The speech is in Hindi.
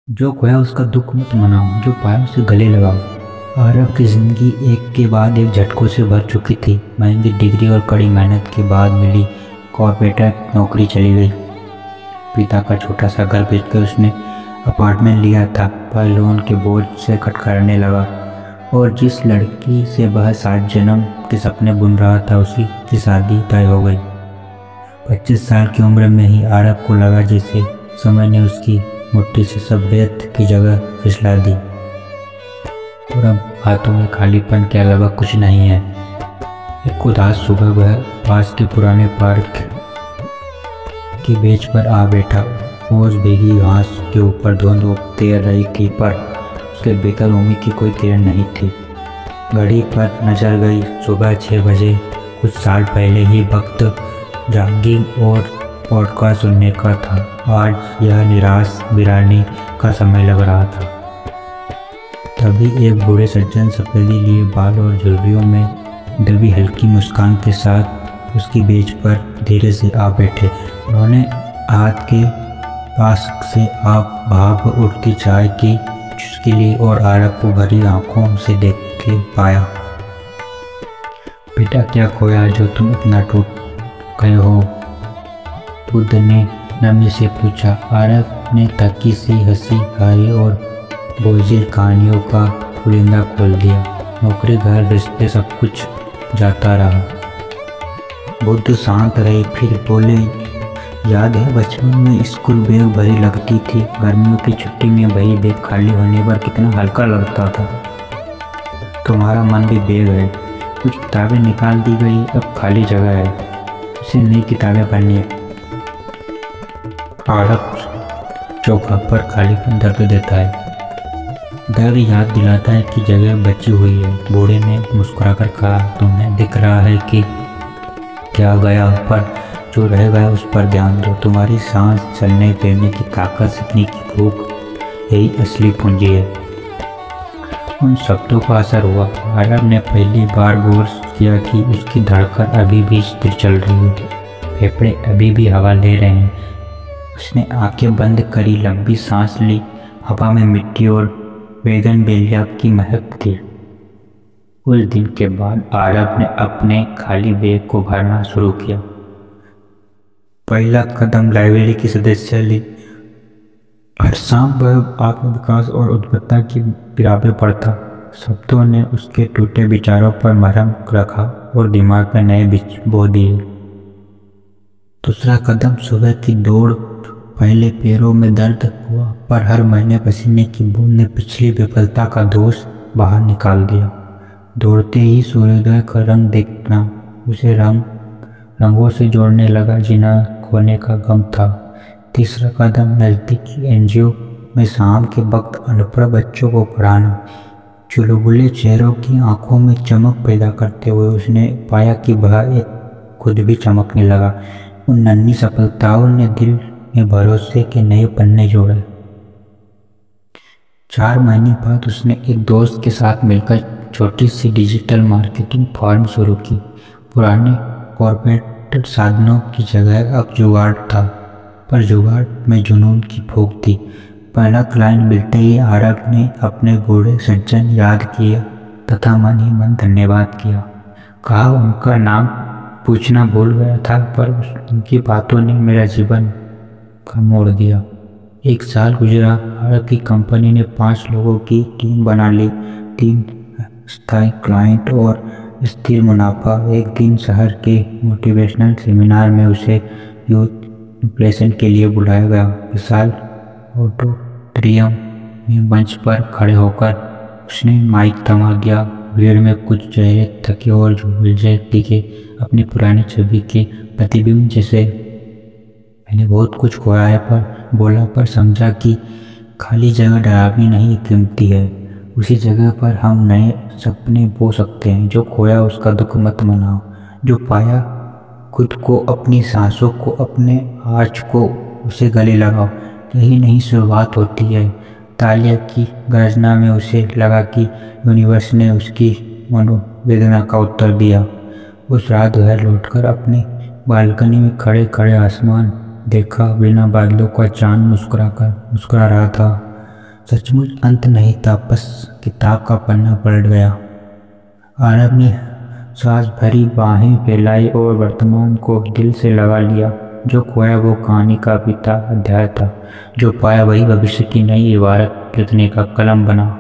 जो खोया उसका दुख मत मनाओ, जो पाया उसे गले लगाओ। आरव की जिंदगी एक के बाद एक झटकों से भर चुकी थी। महंगी डिग्री और कड़ी मेहनत के बाद मिली कॉर्पोरेट नौकरी चली गई। पिता का छोटा सा घर बेचकर उसने अपार्टमेंट लिया था, पर लोन के बोझ से खटखटाने लगा और जिस लड़की से वह 60 जन्म के सपने बुन रहा था उसी की शादी तय हो गई। 25 साल की उम्र में ही आरव को लगा जैसे समय ने उसकी मुट्ठी से सभ्यता की जगह फिसला दी और अब हाथों में खालीपन के अलावा कुछ नहीं है। एक उदास सुबह वह पास के पुराने पार्क की बेंच पर आ बैठा। ओस भीगी घास के ऊपर धुंध तैर रही थी, पर उसके भीतर उम्मीद की कोई किरण नहीं थी। घड़ी पर नजर गई, सुबह 6 बजे। कुछ साल पहले ही वक्त जॉगिंग और पॉडकास्ट सुनने का था। आज यह निराश वीरानी का समय लग रहा था। तभी एक बूढ़े सज्जन सफेदी लिए बाल और झुर्रियों में दबी हल्की मुस्कान के साथ उसकी बेंच पर धीरे से आ बैठे। उन्होंने हाथ के पास से आप भाप उठती चाय की चुस्की ली और आरव को भरी आंखों से देख के पाया। बेटा, क्या खोया जो तुम इतना टूट गए हो? बुद्ध ने नम्र से पूछा। आरव ने थकी सी हंसी हारी और बोझिल कहानियों का पुलिंदा खोल दिया। नौकरी, घर, रिश्ते, सब कुछ जाता रहा। बुद्ध शांत रहे, फिर बोले, याद है बचपन में स्कूल बैग भरी लगती थी। गर्मियों की छुट्टी में वही बैग खाली होने पर कितना हल्का लगता था। तुम्हारा मन भी बैग है। कुछ किताबें निकाल दी गई, अब खाली जगह है, उसे नई किताबें पढ़नी है। आरव चौका पर खालीपन दर्द देता है। दर्द याद दिलाता है कि जगह बची हुई है। बूढ़े ने मुस्कुराकर कहा, तुम्हें दिख रहा है कि क्या गया, पर जो रह गया उस पर ध्यान दो। तुम्हारी सांस, चलने फिरने की ताकत, सीखने की भूख, यही असली पूंजी है। उन शब्दों का असर हुआ। आरव ने पहली बार गौर किया कि उसकी धड़कन अभी भी स्थिर चल रही है, फेफड़े अभी भी हवा ले रहे हैं। उसने आंखें बंद करी, लंबी सांस ली। हवा में मिट्टी और बैगन बेलिया की महक थी। उस दिन के बाद आरव ने अपने खाली बैग को भरना शुरू किया। पहला कदम लाइब्रेरी की सदस्य ली। हर शाम वह आत्मविकास और उद्भटता की किताबें पढ़ता। शब्दों ने उसके टूटे विचारों पर मरहम रखा और दिमाग में नए बीज बो दिए। दूसरा कदम सुबह की दौड़। पहले पैरों में दर्द हुआ, पर हर महीने पसीने की बूंद ने पिछली विफलता का दोष बाहर निकाल दिया। दौड़ते ही सूर्योदय का रंग देखना उसे रंगों से जोड़ने लगा, जिन्हें खोने का गम था। तीसरा कदम नज़दीकी एनजीओ में शाम के वक्त अनपढ़ बच्चों को पढ़ाना। चुलबुले चेहरों की आंखों में चमक पैदा करते हुए उसने पाया कि वह एक खुद भी चमकने लगा। उन नन्ही सफलताओं ने दिल में भरोसे के नए पन्ने जोड़े। 4 महीने बाद उसने एक दोस्त के साथ मिलकर छोटी सी डिजिटल मार्केटिंग फर्म शुरू की। पुराने कॉर्पोरेट साधनों की जगह अब जुगाड़ था, पर जुगाड़ में जुनून की फूंक थी। पहला क्लाइंट मिलते ही आरव ने अपने बूढ़े सज्जन याद किया तथा मन ही मन धन्यवाद किया। कहा, उनका नाम पूछना भूल गया था, पर उनकी बातों ने मेरा जीवन का मोड़ दिया। 1 साल गुजरा। आरव की कंपनी ने 5 लोगों की टीम बना ली। 3 स्थायी क्लाइंट और स्थिर मुनाफा। एक दिन शहर के मोटिवेशनल सेमिनार में उसे यूथ इंप्रेशन के लिए बुलाया गया। विशाल ऑडिटोरियम में मंच पर खड़े होकर उसने माइक थमा दिया। भीड़ में कुछ चेहरे थके और झुलसे दिखे, अपनी पुरानी छवि के प्रतिबिंब जैसे। मैंने बहुत कुछ खोया है, पर बोला, पर समझा कि खाली जगह डरावनी नहीं, कीमती है। उसी जगह पर हम नए सपने बो सकते हैं। जो खोया उसका दुख मत मनाओ, जो पाया खुद को, अपनी सांसों को, अपने आर्च को, उसे गले लगाओ। यही नहीं शुरुआत होती है। तालिया की गर्जना में उसे लगा कि यूनिवर्स ने उसकी मनोवेदना का उत्तर दिया। उस रात घर लौटकर अपनी बालकनी में खड़े खड़े आसमान देखा। बिना बादलों का चांद मुस्कुरा रहा था। सचमुच अंत नहीं था, बस किताब का पन्ना पलट गया। आरव ने सांस भरी, बाहें फैलाई और वर्तमान को दिल से लगा लिया। जो खोया वो कहानी का बीता अध्याय था, जो पाया वही भविष्य की नई इबारत लिखने का कलम बना।